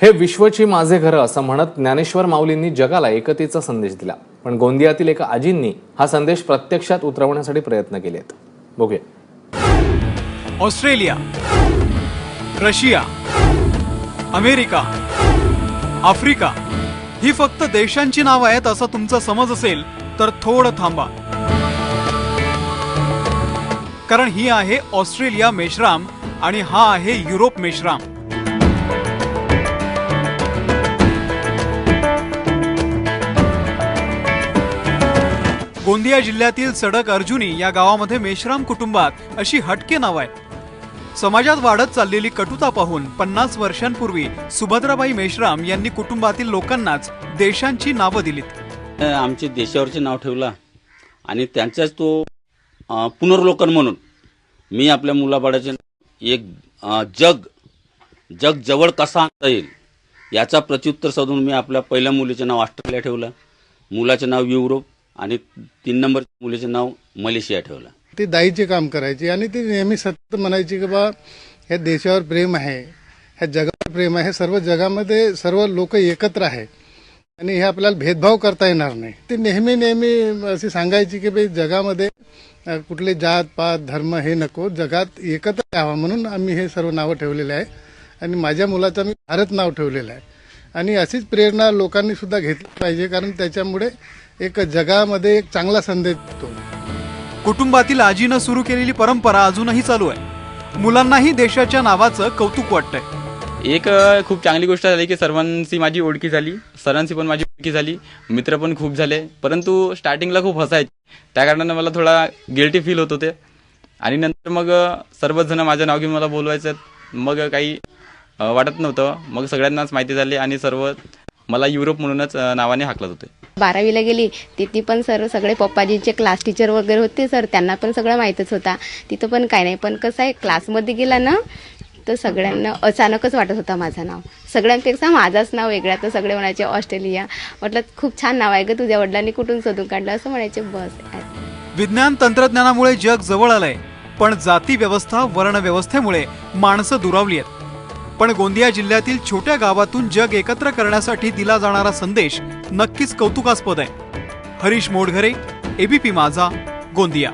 हे विश्वची माझे घर असं म्हणत ज्ञानेश्वर माऊलींनी जगाला एकतेचा संदेश दिला। पण गोंदियातील एका आजींनी हा संदेश प्रत्यक्षात उतरवण्यासाठी प्रयत्न केलेत। बघूया। ऑस्ट्रेलिया, रशिया, अमेरिका, आफ्रिका ही फक्त देशांची नाव आहेत असं तुमचा समज असेल तर थोडं थांबा, कारण ही आहे ऑस्ट्रेलिया मेश्राम आणि हा आहे युरोप मेश्राम। गोंदिया जिल्ह्यातील सडक अर्जुनी या गावामध्ये मेश्राम कुटुंबात अशी हटके नाव आहेत। समाजात वाढत चाललेली कटुता पाहून 50 वर्षांपूर्वी सुभद्राबाई मेश्राम यांनी कुटुंबातील लोकांनाच देशांची नावं दिलीत। आमचे देशावरचे नाव ठेवला आणि त्यांचाच तो पुनर्लोकन म्हणून मी आपल्या मुलाबाळाचे एक जग जवळ कसा आणता येईल याचा प्रत्युत्तर शोधून मी आपल्या पहिल्या मुलीचे नाव ऑस्ट्रेलिया ठेवलं, मुलाचे नाव युरोप आणि 3 नंबर मुलीचे नाव मलेशिया ठेवलं। ती दाईचे काम करायची आणि ती नेहमी सतत म्हणायची की बा ह्या देशावर प्रेम आहे, ह्या जगावर प्रेम आहे, सर्व जगामध्ये सर्व लोक एकत्र आहे आणि हे आपल्याला भेदभाव करता येणार नाही। ती नेहमी अशी सांगायची की भाई जगामध्ये कुठले जात पात धर्म हे नको, जगात एकत्र राहावं म्हणून आम्ही हे सर्व नावं ठेवलेले आहे आणि माझ्या मुलाचं मी भारत नाव ठेवलेलं आहे। आणि अशीच प्रेरणा लोकांनी सुद्धा घेतली पाहिजे, कारण त्याच्यामुळे एक जगामध्ये एक चांगला संदेश देतो। कुटुंबातील आजीनं सुरू केलेली परंपरा अजूनही चालू आहे। मुलांनाही देशाच्या नावाचं कौतुक वाटतंय। एक खूप चांगली गोष्ट झाली की सर्वांची माझी ओळखी झाली, सरांची पण माझी ओळखी झाली, मित्र पण खूप झाले। परंतु स्टार्टिंगला खूप हसायचे, त्या कारणाने मला थोडा गिल्टी फील होत होते आणि नंतर मग सर्वच जण माझं नाव घेऊन मला बोलवायचं, मग काही वाटत नव्हतं। मग सगळ्यांनाच माहिती झाली आणि सर्व मला युरोप म्हणूनच नावाने हाकलत होते। 12वीला गेली तिथे पण सगळे पप्पाजींचे क्लास टीचर वगैरे होते सर, त्यांना पण सगळं माहीतच होता। तिथं पण काय नाही, पण कसं आहे क्लासमध्ये गेला ना तर सगळ्यांना अचानकच वाटत होता माझं नाव, सगळ्यांपेक्षा माझाच नाव वेगळा। तर सगळे म्हणायचे ऑस्ट्रेलिया, म्हटलं खूप छान नाव आहे ग, तुझ्या वडिलांनी कुठून शोधून काढलं असं म्हणायचे। बस विज्ञान तंत्रज्ञानामुळे जग जवळ आलंय, पण जाती व्यवस्था वर्ण व्यवस्थेमुळे माणसं दुरावली आहेत। पण गोंदिया जिल्ह्यातील छोट्या गावातून जग एकत्र करण्यासाठी दिला जाणारा संदेश नक्कीच कौतुकास्पद आहे। हरीश मोडघरे, एबीपी माझा, गोंदिया।